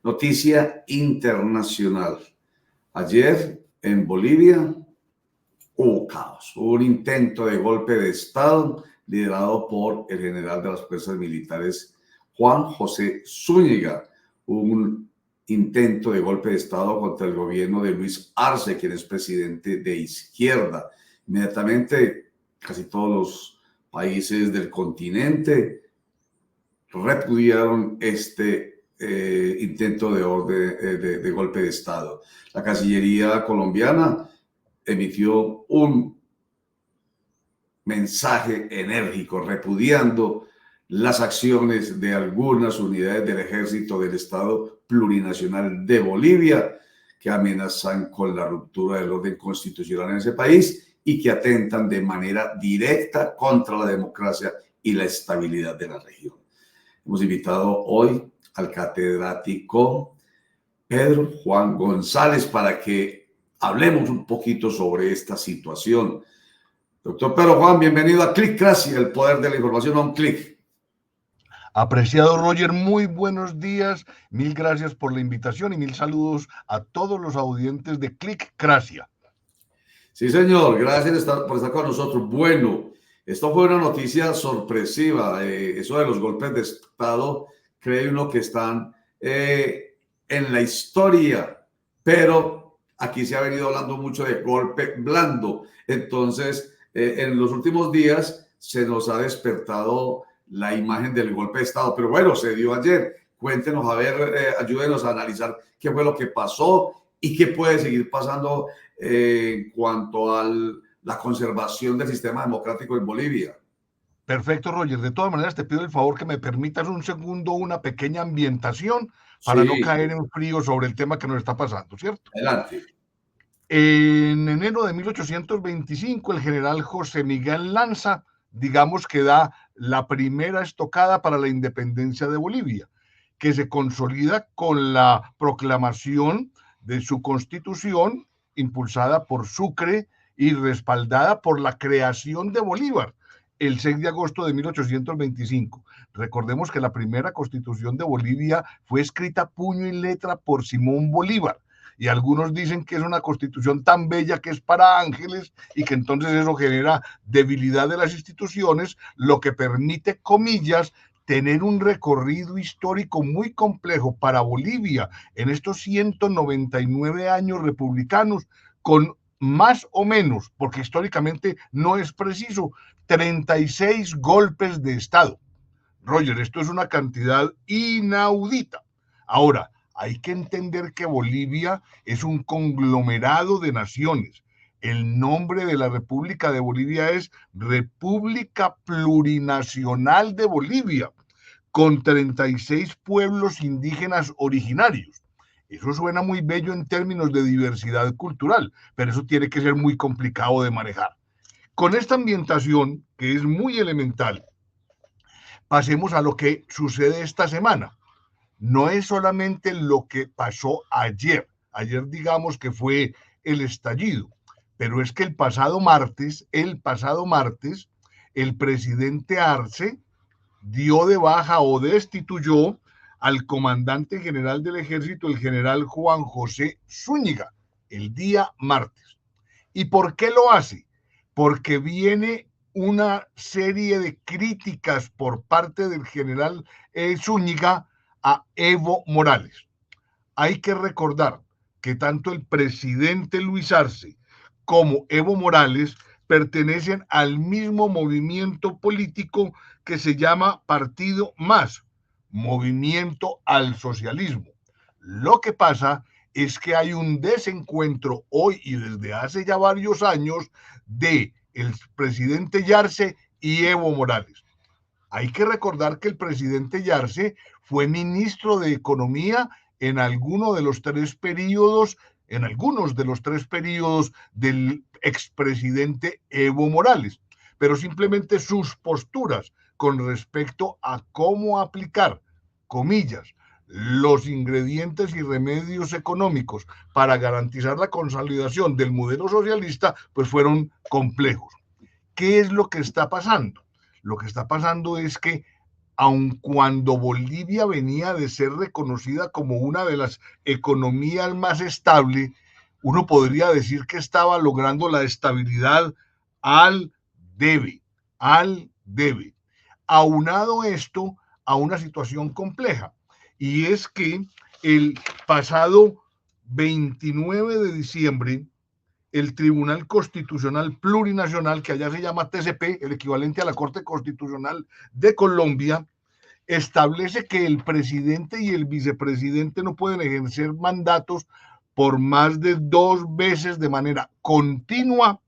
Noticia internacional. Ayer en Bolivia hubo caos, hubo un intento de golpe de Estado liderado por el general de las fuerzas militares Juan José Zúñiga. Hubo un intento de golpe de Estado contra el gobierno de Luis Arce, quien es presidente de izquierda. Inmediatamente casi todos los países del continente repudiaron este intento de golpe de Estado. La Cancillería colombiana emitió un mensaje enérgico repudiando las acciones de algunas unidades del ejército del Estado Plurinacional de Bolivia que amenazan con la ruptura del orden constitucional en ese país y que atentan de manera directa contra la democracia y la estabilidad de la región. Hemos invitado hoy al catedrático Pedro Juan González para que hablemos un poquito sobre esta situación. Doctor Pedro Juan, bienvenido a Clickracia, el poder de la información a un clic. Apreciado Roger, muy buenos días, mil gracias por la invitación y mil saludos a todos los audientes de Clickracia. Sí, señor, gracias por estar con nosotros. Bueno, esto fue una noticia sorpresiva, eso de los golpes de Estado, cree uno que están en la historia, pero aquí se ha venido hablando mucho de golpe blando. Entonces, en los últimos días se nos ha despertado la imagen del golpe de Estado, pero bueno, se dio ayer. Cuéntenos, a ver, ayúdenos a analizar qué fue lo que pasó y qué puede seguir pasando en cuanto a la conservación del sistema democrático en Bolivia. Perfecto, Roger. De todas maneras, te pido el favor que me permitas un segundo, una pequeña ambientación para no caer en frío sobre el tema que nos está pasando, ¿cierto? Adelante. En enero de 1825, el general José Miguel Lanza, digamos que da la primera estocada para la independencia de Bolivia, que se consolida con la proclamación de su constitución, impulsada por Sucre y respaldada por la creación de Bolívar, el 6 de agosto de 1825. Recordemos que la primera constitución de Bolivia fue escrita puño y letra por Simón Bolívar, y algunos dicen que es una constitución tan bella que es para ángeles y que entonces eso genera debilidad de las instituciones, lo que permite, comillas, tener un recorrido histórico muy complejo para Bolivia en estos 199 años republicanos, con más o menos, porque históricamente no es preciso, 36 golpes de Estado. Roger, esto es una cantidad inaudita. Ahora, hay que entender que Bolivia es un conglomerado de naciones. El nombre de la República de Bolivia es República Plurinacional de Bolivia, con 36 pueblos indígenas originarios. Eso suena muy bello en términos de diversidad cultural, pero eso tiene que ser muy complicado de manejar. Con esta ambientación, que es muy elemental, pasemos a lo que sucede esta semana. No es solamente lo que pasó ayer. Ayer digamos que fue el estallido, pero es que el pasado martes, el presidente Arce dio de baja o destituyó al comandante general del ejército, el general Juan José Zúñiga, el día martes. ¿Y por qué lo hace? Porque viene una serie de críticas por parte del general Zúñiga a Evo Morales. Hay que recordar que tanto el presidente Luis Arce como Evo Morales pertenecen al mismo movimiento político que se llama Partido Más, Movimiento al Socialismo. Lo que pasa es que hay un desencuentro hoy y desde hace ya varios años de el presidente Yarse y Evo Morales. Hay que recordar que el presidente Yarse fue ministro de Economía en algunos de los tres periodos del expresidente Evo Morales, pero simplemente sus posturas con respecto a cómo aplicar, comillas, los ingredientes y remedios económicos para garantizar la consolidación del modelo socialista, pues fueron complejos. ¿Qué es lo que está pasando? Lo que está pasando es que aun cuando Bolivia venía de ser reconocida como una de las economías más estables, uno podría decir que estaba logrando la estabilidad al debe, al debe. Aunado esto a una situación compleja, y es que el pasado 29 de diciembre, el Tribunal Constitucional Plurinacional, que allá se llama TCP, el equivalente a la Corte Constitucional de Colombia, establece que el presidente y el vicepresidente no pueden ejercer mandatos por más de 2 veces de manera continua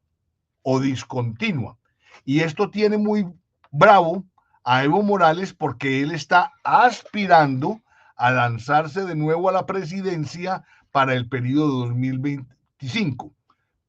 o discontinua. Y esto tiene muy bravo a Evo Morales porque él está aspirando a lanzarse de nuevo a la presidencia para el periodo 2025.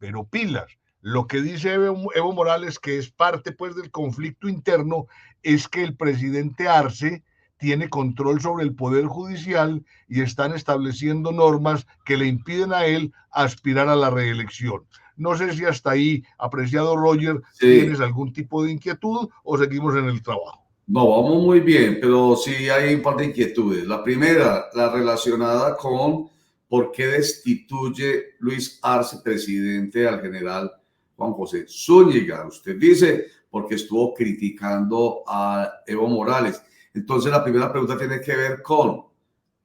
Pero pilas, lo que dice Evo Morales, que es parte pues del conflicto interno, es que el presidente Arce tiene control sobre el poder judicial y están estableciendo normas que le impiden a él aspirar a la reelección. No sé si hasta ahí, apreciado Roger, tienes algún tipo de inquietud o seguimos en el trabajo. No, vamos muy bien, pero sí hay un par de inquietudes. La primera, la relacionada con por qué destituye Luis Arce, presidente, al general Juan José Zúñiga. Usted dice porque estuvo criticando a Evo Morales. Entonces, la primera pregunta tiene que ver con,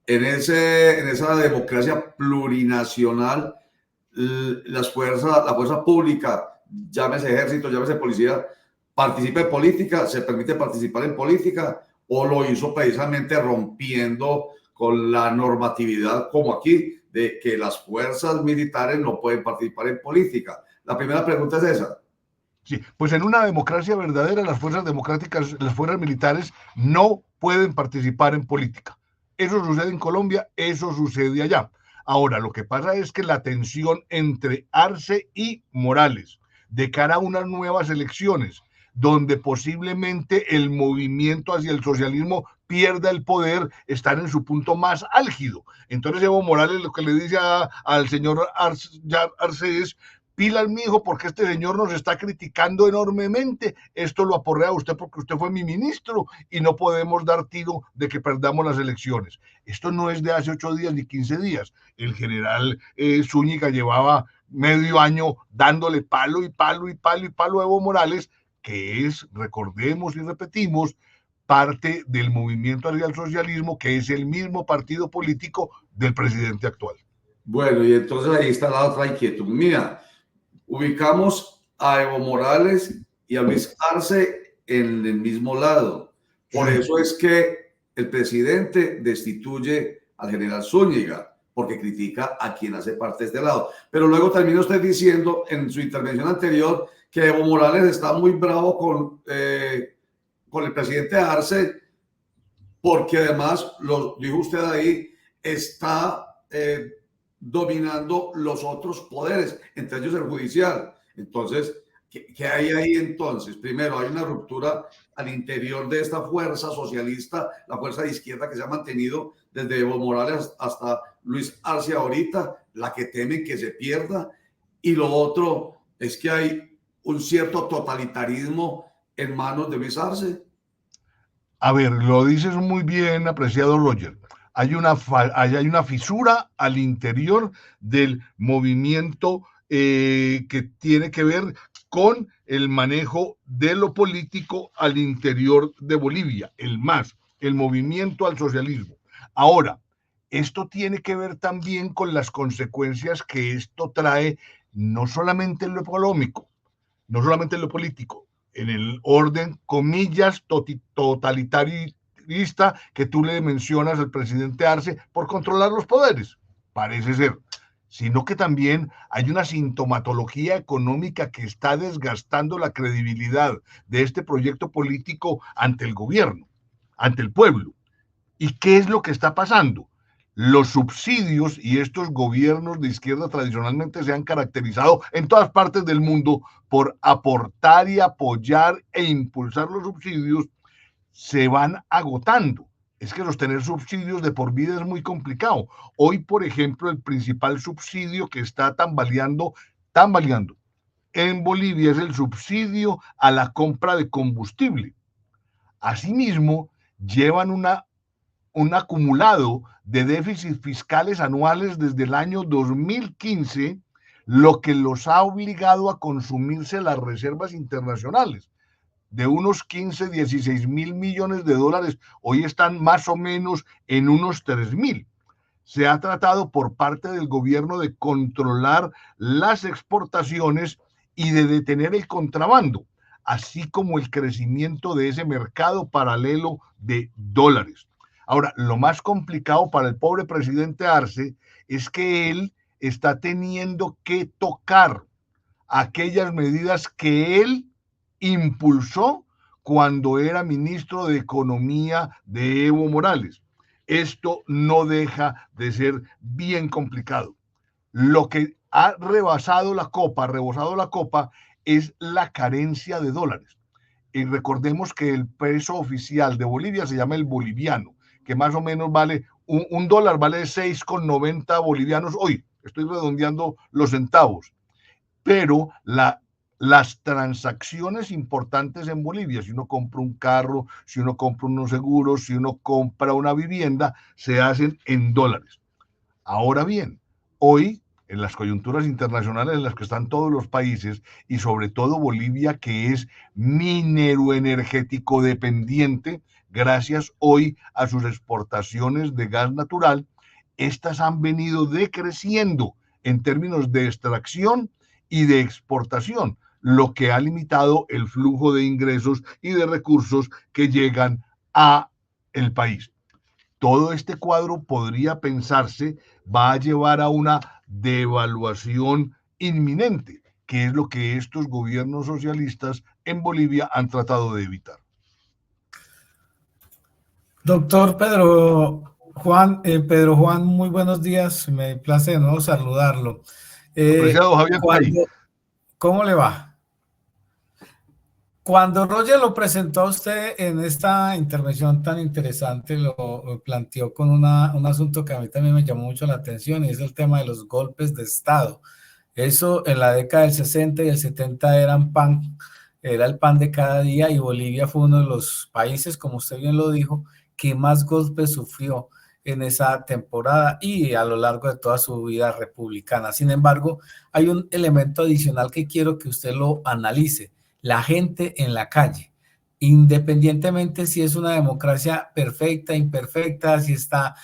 en esa democracia plurinacional, la fuerza pública, llámese ejército, llámese policía, participa en política, se permite participar en política, o lo hizo precisamente rompiendo con la normatividad como aquí, de que las fuerzas militares no pueden participar en política. La primera pregunta es esa. Sí, pues en una democracia verdadera las fuerzas democráticas, las fuerzas militares no pueden participar en política. Eso sucede en Colombia, eso sucede allá. Ahora, lo que pasa es que la tensión entre Arce y Morales de cara a unas nuevas elecciones, donde posiblemente el movimiento hacia el socialismo pierda el poder, están en su punto más álgido. Entonces Evo Morales lo que le dice al señor Arce es: pilas, mijo, porque este señor nos está criticando enormemente. Esto lo aporrea usted porque usted fue mi ministro y no podemos dar tiro de que perdamos las elecciones. Esto no es de hace 8 días ni 15 días. El general Zúñiga llevaba medio año dándole palo y palo y palo y palo a Evo Morales, que es, recordemos y repetimos, parte del movimiento hacia el socialismo, que es el mismo partido político del presidente actual. Bueno, y entonces ahí está la otra inquietud. Mira, ubicamos a Evo Morales y a Luis Arce en el mismo lado. Por eso es que el presidente destituye al general Zúñiga, porque critica a quien hace parte de este lado. Pero luego termina usted diciendo en su intervención anterior que Evo Morales está muy bravo con el presidente Arce, porque además, lo dijo usted ahí, está dominando los otros poderes, entre ellos el judicial. Entonces, ¿qué hay ahí entonces? Primero, hay una ruptura al interior de esta fuerza socialista, la fuerza de izquierda que se ha mantenido desde Evo Morales hasta Luis Arce ahorita, la que temen que se pierda. Y lo otro es que hay un cierto totalitarismo en manos de Luis Arce. A ver, lo dices muy bien, apreciado Roger. Hay una fisura al interior del movimiento que tiene que ver con el manejo de lo político al interior de Bolivia, el movimiento al socialismo. Ahora, esto tiene que ver también con las consecuencias que esto trae, no solamente en lo económico, no solamente en lo político, en el orden, comillas, totalitarista que tú le mencionas al presidente Arce por controlar los poderes, parece ser, sino que también hay una sintomatología económica que está desgastando la credibilidad de este proyecto político ante el gobierno, ante el pueblo. ¿Y qué es lo que está pasando? Los subsidios, y estos gobiernos de izquierda tradicionalmente se han caracterizado en todas partes del mundo por aportar y apoyar e impulsar los subsidios, se van agotando. Es que sostener subsidios de por vida es muy complicado. Hoy, por ejemplo, el principal subsidio que está tambaleando en Bolivia es el subsidio a la compra de combustible. Asimismo, llevan un acumulado de déficits fiscales anuales desde el año 2015, lo que los ha obligado a consumirse las reservas internacionales de unos 15, 16 mil millones de dólares. Hoy están más o menos en unos 3.000. Se ha tratado por parte del gobierno de controlar las exportaciones y de detener el contrabando, así como el crecimiento de ese mercado paralelo de dólares. Ahora, lo más complicado para el pobre presidente Arce es que él está teniendo que tocar aquellas medidas que él impulsó cuando era ministro de Economía de Evo Morales. Esto no deja de ser bien complicado. Lo que ha rebosado la copa, es la carencia de dólares. Y recordemos que el peso oficial de Bolivia se llama el boliviano, que más o menos vale, un dólar vale 6,90 bolivianos hoy. Estoy redondeando los centavos. Pero las transacciones importantes en Bolivia, si uno compra un carro, si uno compra unos seguros, si uno compra una vivienda, se hacen en dólares. Ahora bien, hoy, en las coyunturas internacionales en las que están todos los países, y sobre todo Bolivia, que es minero energético dependiente, gracias hoy a sus exportaciones de gas natural, estas han venido decreciendo en términos de extracción y de exportación, lo que ha limitado el flujo de ingresos y de recursos que llegan a el país. Todo este cuadro podría pensarse va a llevar a una devaluación inminente, que es lo que estos gobiernos socialistas en Bolivia han tratado de evitar. Doctor Pedro Juan, muy buenos días, me place de nuevo saludarlo. Apreciado Javier Pay. ¿Cómo le va? Cuando Roger lo presentó a usted en esta intervención tan interesante, lo planteó con un asunto que a mí también me llamó mucho la atención, y es el tema de los golpes de Estado. Eso en la década del 60 y el 70 era el pan de cada día, y Bolivia fue uno de los países, como usted bien lo dijo, que más golpes sufrió en esa temporada y a lo largo de toda su vida republicana. Sin embargo, hay un elemento adicional que quiero que usted lo analice: la gente en la calle. Independientemente si es una democracia perfecta, imperfecta, si está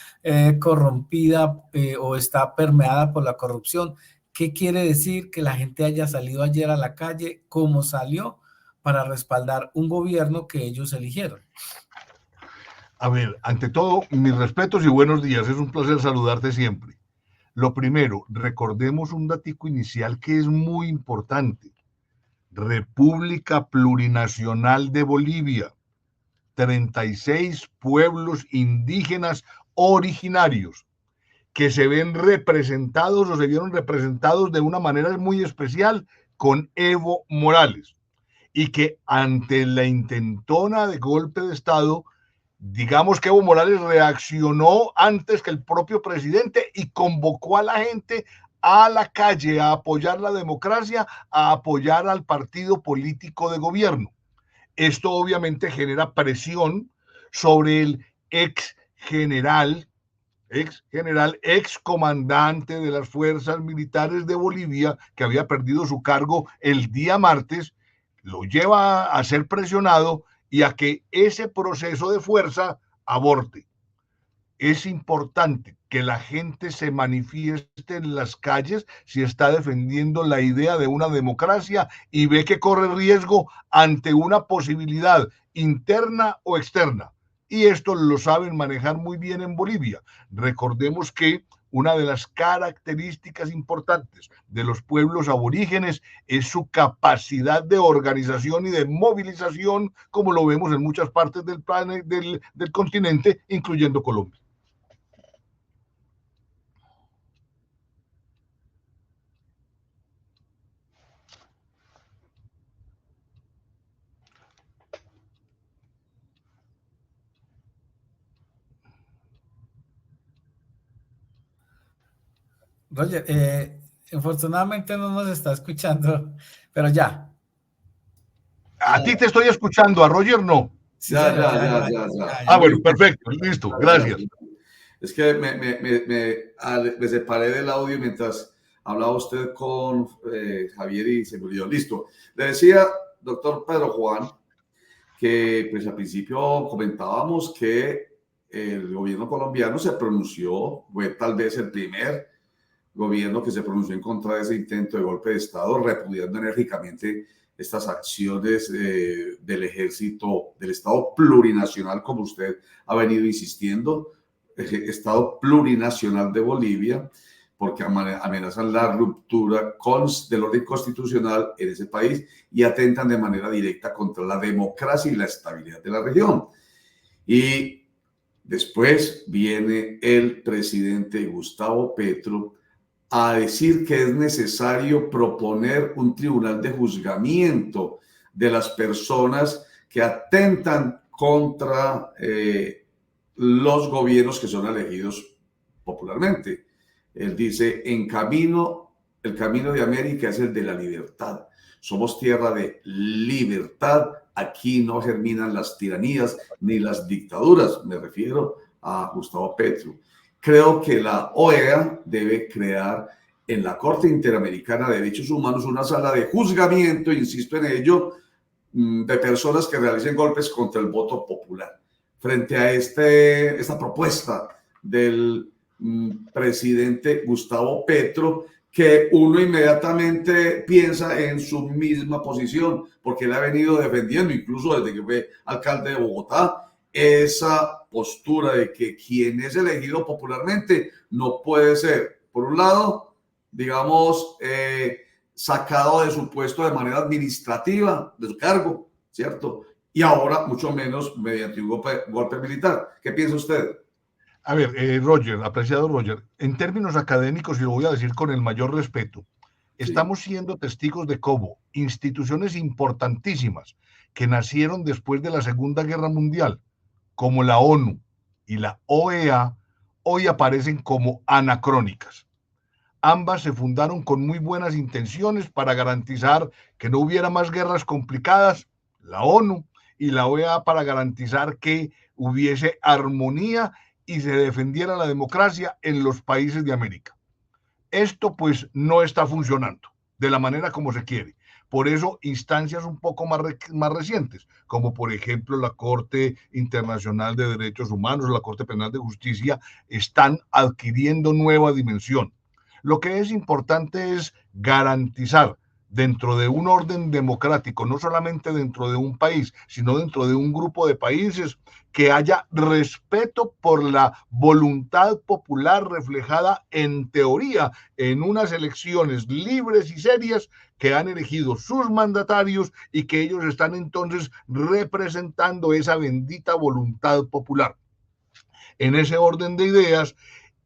corrompida o está permeada por la corrupción, ¿qué quiere decir que la gente haya salido ayer a la calle como salió para respaldar un gobierno que ellos eligieron? A ver, ante todo, mis respetos y buenos días. Es un placer saludarte siempre. Lo primero, recordemos un datico inicial que es muy importante. República Plurinacional de Bolivia, 36 pueblos indígenas originarios que se ven representados o se vieron representados de una manera muy especial con Evo Morales, y que ante la intentona de golpe de Estado, digamos que Evo Morales reaccionó antes que el propio presidente y convocó a la gente a la calle a apoyar la democracia, a apoyar al partido político de gobierno. Esto obviamente genera presión sobre el ex comandante de las fuerzas militares de Bolivia, que había perdido su cargo el día martes. Lo lleva a ser presionado y a que ese proceso de fuerza aborte. Es importante que la gente se manifieste en las calles si está defendiendo la idea de una democracia y ve que corre riesgo ante una posibilidad interna o externa. Y esto lo saben manejar muy bien en Bolivia. Recordemos que una de las características importantes de los pueblos aborígenes es su capacidad de organización y de movilización, como lo vemos en muchas partes del continente, incluyendo Colombia. Roger, infortunadamente no nos está escuchando, pero ya. A ti te estoy escuchando, a Roger no. Sí, Ya, señor, ya, ya, ya, ya, ya, ya. ya, Ah, ya. bueno, perfecto, listo, gracias. Es que me separé del audio mientras hablaba usted con Javier y se me olvidó. Listo. Le decía, doctor Pedro Juan, que pues al principio comentábamos que el gobierno colombiano se pronunció, fue tal vez el primer gobierno que se pronunció en contra de ese intento de golpe de Estado, repudiando enérgicamente estas acciones del ejército, del Estado plurinacional, como usted ha venido insistiendo, Estado plurinacional de Bolivia, porque amenazan la ruptura del orden constitucional en ese país y atentan de manera directa contra la democracia y la estabilidad de la región. Y después viene el presidente Gustavo Petro a decir que es necesario proponer un tribunal de juzgamiento de las personas que atentan contra los gobiernos que son elegidos popularmente. Él dice, el camino de América es el de la libertad. Somos tierra de libertad. Aquí no germinan las tiranías ni las dictaduras. Me refiero a Gustavo Petro. Creo que la OEA debe crear en la Corte Interamericana de Derechos Humanos una sala de juzgamiento, insisto en ello, de personas que realicen golpes contra el voto popular. Frente a esta propuesta del presidente Gustavo Petro, que uno inmediatamente piensa en su misma posición, porque él ha venido defendiendo, incluso desde que fue alcalde de Bogotá, esa postura de que quien es elegido popularmente no puede ser, por un lado, digamos, sacado de su puesto de manera administrativa, de su cargo, ¿cierto? Y ahora mucho menos mediante un golpe militar. ¿Qué piensa usted? A ver, Roger, apreciado Roger, en términos académicos, y lo voy a decir con el mayor respeto, estamos siendo testigos de cómo instituciones importantísimas que nacieron después de la Segunda Guerra Mundial, como la ONU y la OEA, hoy aparecen como anacrónicas. Ambas se fundaron con muy buenas intenciones para garantizar que no hubiera más guerras complicadas, la ONU, y la OEA para garantizar que hubiese armonía y se defendiera la democracia en los países de América. Esto pues no está funcionando de la manera como se quiere. Por eso instancias un poco más recientes, como por ejemplo la Corte Internacional de Derechos Humanos, la Corte Penal de Justicia, están adquiriendo nueva dimensión. Lo que es importante es garantizar dentro de un orden democrático, no solamente dentro de un país, sino dentro de un grupo de países, que haya respeto por la voluntad popular reflejada en teoría en unas elecciones libres y serias que han elegido sus mandatarios y que ellos están entonces representando esa bendita voluntad popular. En ese orden de ideas,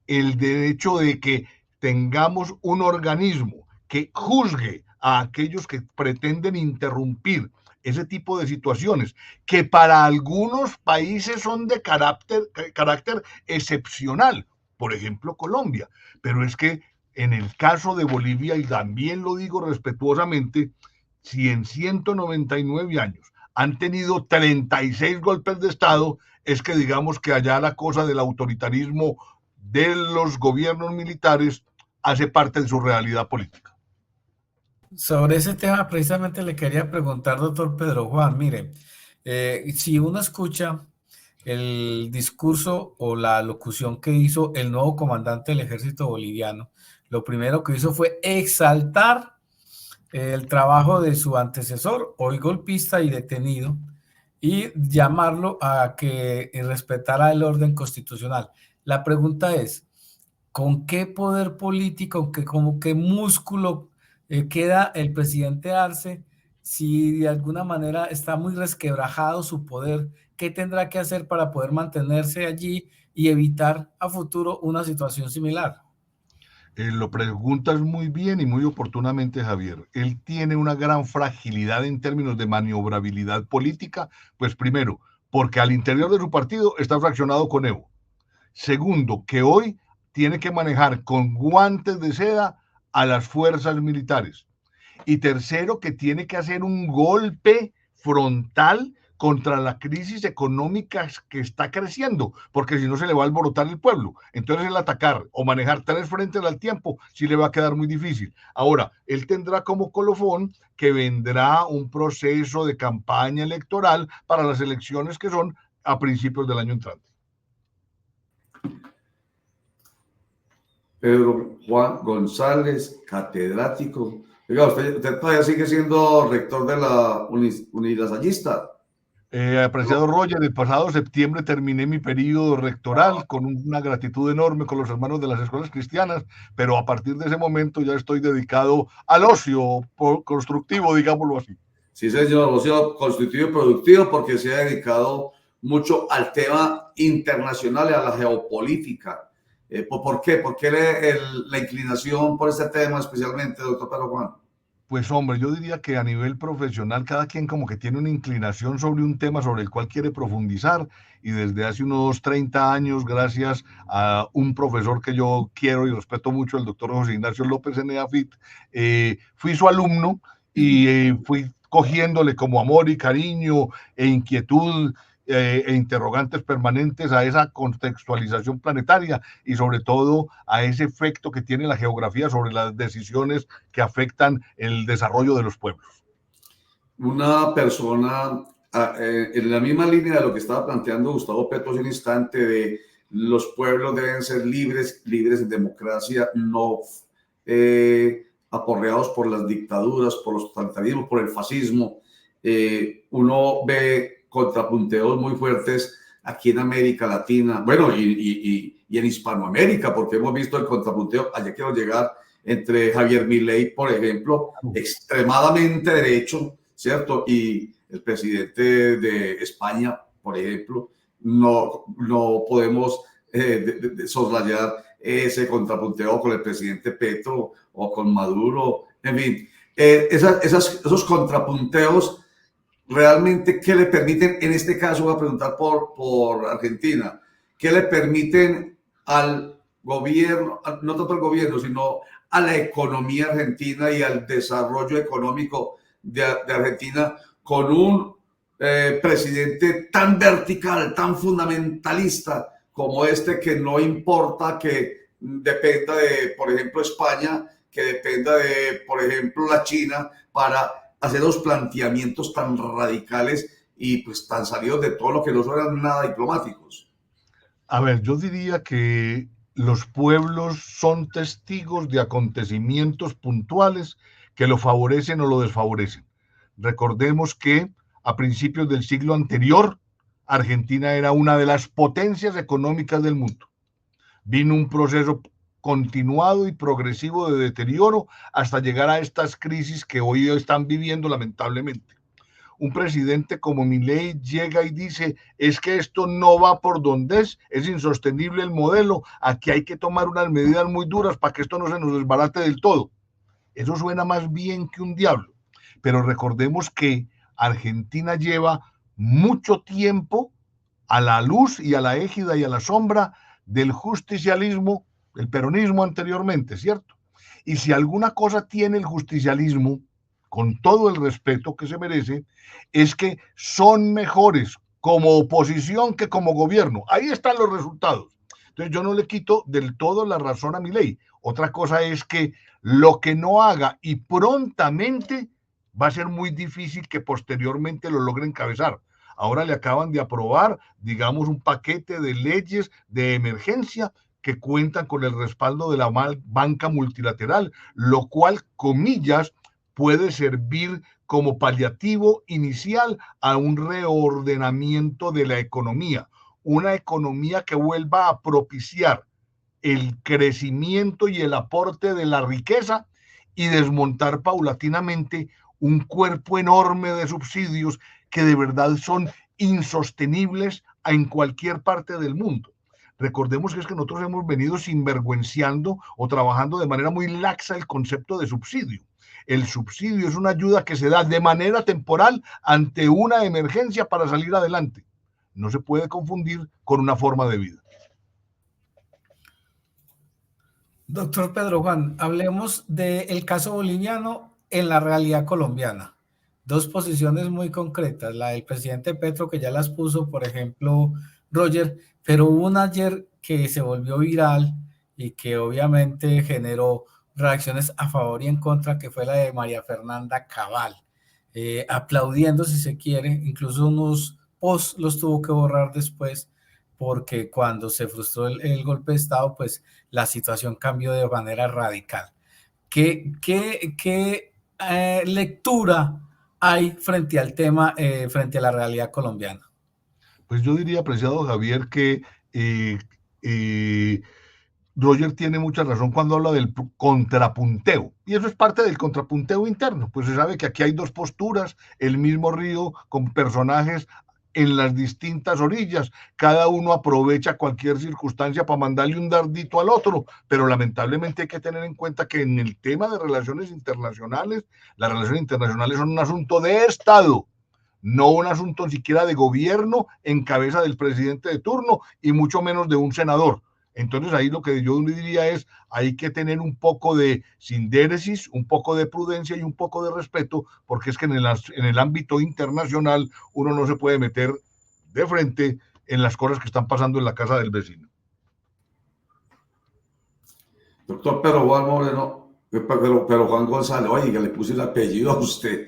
el derecho de que tengamos un organismo que juzgue a aquellos que pretenden interrumpir ese tipo de situaciones, que para algunos países son de carácter excepcional, por ejemplo Colombia, pero es que en el caso de Bolivia, y también lo digo respetuosamente, si en 199 años han tenido 36 golpes de Estado, es que digamos que allá la cosa del autoritarismo de los gobiernos militares hace parte de su realidad política. Sobre ese tema precisamente le quería preguntar, doctor Pedro Juan, mire, si uno escucha el discurso o la locución que hizo el nuevo comandante del ejército boliviano, lo primero que hizo fue exaltar el trabajo de su antecesor, hoy golpista y detenido, y llamarlo a que respetara el orden constitucional. La pregunta es, ¿con qué poder político, con qué músculo queda el presidente Arce si de alguna manera está muy resquebrajado su poder? ¿Qué tendrá que hacer para poder mantenerse allí y evitar a futuro una situación similar? Lo preguntas muy bien y muy oportunamente, Javier. Él tiene una gran fragilidad en términos de maniobrabilidad política, pues primero, porque al interior de su partido está fraccionado con Evo. Segundo, que hoy tiene que manejar con guantes de seda a las fuerzas militares. Y tercero, que tiene que hacer un golpe frontal contra la crisis económica que está creciendo, porque si no se le va a alborotar el pueblo. Entonces el atacar o manejar 3 frentes al tiempo sí le va a quedar muy difícil. Ahora, él tendrá como colofón que vendrá un proceso de campaña electoral para las elecciones que son a principios del año entrante. Pedro Juan González, catedrático. Oiga, usted todavía sigue siendo rector de la Unilasallista. Apreciado Roger, el pasado septiembre terminé mi periodo rectoral con una gratitud enorme con los hermanos de las escuelas cristianas, pero a partir de ese momento ya estoy dedicado al ocio constructivo, digámoslo así. Sí, señor, ocio constructivo y productivo, porque se ha dedicado mucho al tema internacional y a la geopolítica. ¿Por qué? ¿Por qué la inclinación por este tema especialmente, doctor Pedro Juan? Pues hombre, yo diría que a nivel profesional cada quien como que tiene una inclinación sobre un tema sobre el cual quiere profundizar, y desde hace unos 30 años, gracias a un profesor que yo quiero y respeto mucho, el doctor José Ignacio López Eneafit, fui su alumno y fui cogiéndole como amor y cariño e inquietud e interrogantes permanentes a esa contextualización planetaria y sobre todo a ese efecto que tiene la geografía sobre las decisiones que afectan el desarrollo de los pueblos. Una persona en la misma línea de lo que estaba planteando Gustavo Petro hace un instante, de los pueblos deben ser libres en democracia, no aporreados por las dictaduras, por los totalitarismos, por el fascismo. Uno ve contrapunteos muy fuertes aquí en América Latina, bueno, y en Hispanoamérica, porque hemos visto el contrapunteo, allá quiero llegar, entre Javier Milei, por ejemplo, extremadamente derecho, ¿cierto? Y el presidente de España, por ejemplo, no podemos soslayar ese contrapunteo con el presidente Petro o con Maduro, en fin, esos contrapunteos realmente, ¿qué le permiten? En este caso voy a preguntar por Argentina, ¿qué le permiten al gobierno, no tanto al gobierno, sino a la economía argentina y al desarrollo económico de Argentina con un presidente tan vertical, tan fundamentalista como este, que no importa que dependa de, por ejemplo, España, que dependa de, por ejemplo, la China, para hacer los planteamientos tan radicales y pues tan salidos de todo lo que no son nada diplomáticos? A ver, yo diría que los pueblos son testigos de acontecimientos puntuales que lo favorecen o lo desfavorecen. Recordemos que a principios del siglo anterior, Argentina era una de las potencias económicas del mundo. Vino un proceso continuado y progresivo de deterioro hasta llegar a estas crisis que hoy están viviendo lamentablemente. Un presidente como Milei llega y dice, es que esto no va por donde es insostenible el modelo, aquí hay que tomar unas medidas muy duras para que esto no se nos desbarate del todo. Eso suena más bien que un diablo, pero recordemos que Argentina lleva mucho tiempo a la luz y a la égida y a la sombra del justicialismo, el peronismo anteriormente, ¿cierto? Y si alguna cosa tiene el justicialismo, con todo el respeto que se merece, es que son mejores como oposición que como gobierno. Ahí están los resultados. Entonces yo no le quito del todo la razón a Milei. Otra cosa es que lo que no haga y prontamente va a ser muy difícil que posteriormente lo logre encabezar. Ahora le acaban de aprobar, digamos, un paquete de leyes de emergencia que cuentan con el respaldo de la banca multilateral, lo cual, comillas, puede servir como paliativo inicial a un reordenamiento de la economía, una economía que vuelva a propiciar el crecimiento y el aporte de la riqueza y desmontar paulatinamente un cuerpo enorme de subsidios que de verdad son insostenibles en cualquier parte del mundo. Recordemos que es que nosotros hemos venido sinvergüenciando o trabajando de manera muy laxa el concepto de subsidio. El subsidio es una ayuda que se da de manera temporal ante una emergencia para salir adelante. No se puede confundir con una forma de vida. Doctor Pedro Juan, hablemos del caso boliviano en la realidad colombiana. dos posiciones muy concretas, la del presidente Petro, que ya las puso, por ejemplo, Roger, pero hubo una ayer que se volvió viral y que obviamente generó reacciones a favor y en contra, que fue la de María Fernanda Cabal, aplaudiendo si se quiere, incluso unos posts los tuvo que borrar después, porque cuando se frustró el golpe de Estado, pues la situación cambió de manera radical. ¿Qué lectura hay frente al tema, frente a la realidad colombiana? Pues yo diría, apreciado Javier, que eh, eh, Roger tiene mucha razón cuando habla del contrapunteo. Y eso es parte del contrapunteo interno. Pues se sabe que aquí hay dos posturas, el mismo río con personajes en las distintas orillas. Cada uno aprovecha cualquier circunstancia para mandarle un dardito al otro. Pero lamentablemente hay que tener en cuenta que en el tema de relaciones internacionales, las relaciones internacionales son un asunto de Estado, no un asunto siquiera de gobierno en cabeza del presidente de turno y mucho menos de un senador. Entonces ahí lo que yo diría es, hay que tener un poco de sindéresis, un poco de prudencia y un poco de respeto, porque es que en el ámbito internacional uno no se puede meter de frente en las cosas que están pasando en la casa del vecino. Doctor Pedro Juan Moreno, pero Juan González, oiga, le puse el apellido a usted.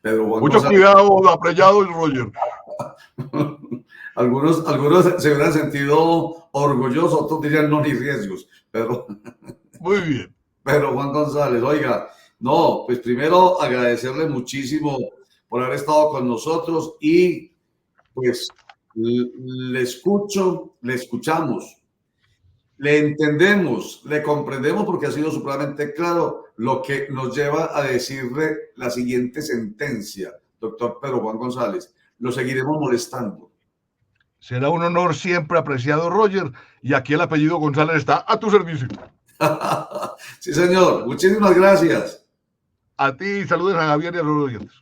Pedro Juan Mucho González. cuidado, apreciado Roger. Algunos se hubieran sentido orgullosos, otros dirían no ni riesgos, pero muy bien. Pero Juan González, oiga, no, pues primero agradecerle muchísimo por haber estado con nosotros y pues le escucho, le escuchamos, le entendemos, le comprendemos porque ha sido supremamente claro, lo que nos lleva a decirle la siguiente sentencia, doctor Pedro Juan González, lo seguiremos molestando. Será un honor siempre, apreciado Roger, y aquí el apellido González está a tu servicio. Sí, señor. Muchísimas gracias. A ti, saludos a Javier y a los oyentes.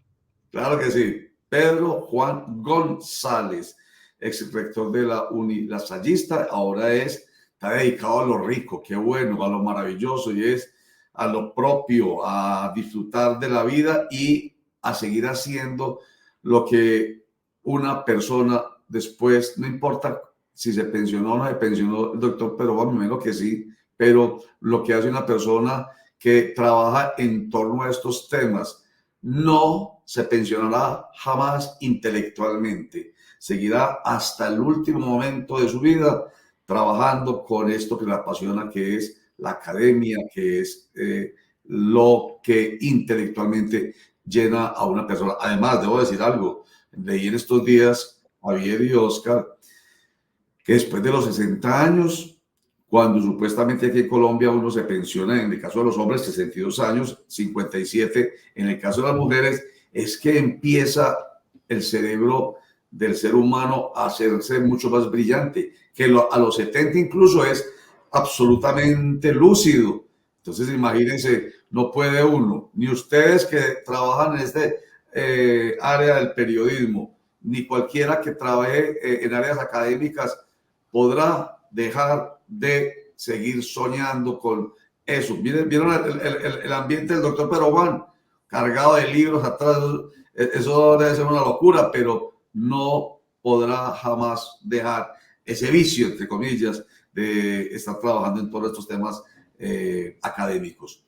Claro que sí. Pedro Juan González, ex rector de la Sallista, ahora está dedicado a lo rico, qué bueno, a lo maravilloso, y es a lo propio, a disfrutar de la vida y a seguir haciendo lo que una persona después, no importa si se pensionó o no se pensionó el doctor Pedro Juan, me imagino que sí, pero lo que hace una persona que trabaja en torno a estos temas no se pensionará jamás intelectualmente, seguirá hasta el último momento de su vida trabajando con esto que le apasiona, que es la academia, que es lo que intelectualmente llena a una persona. Además, debo decir algo, leí en estos días, Javier y Oscar, que después de los 60 años, cuando supuestamente aquí en Colombia uno se pensiona, en el caso de los hombres 62 años, 57, en el caso de las mujeres, es que empieza el cerebro del ser humano a hacerse mucho más brillante, que a los 70 incluso es absolutamente lúcido. Entonces imagínense, no puede uno, ni ustedes que trabajan en este área del periodismo, ni cualquiera que trabaje en áreas académicas podrá dejar de seguir soñando con eso. ¿Vieron el ambiente del doctor Pedro Juan? Cargado de libros atrás, eso debe ser una locura, pero no podrá jamás dejar ese vicio, entre comillas, de estar trabajando en todos estos temas académicos.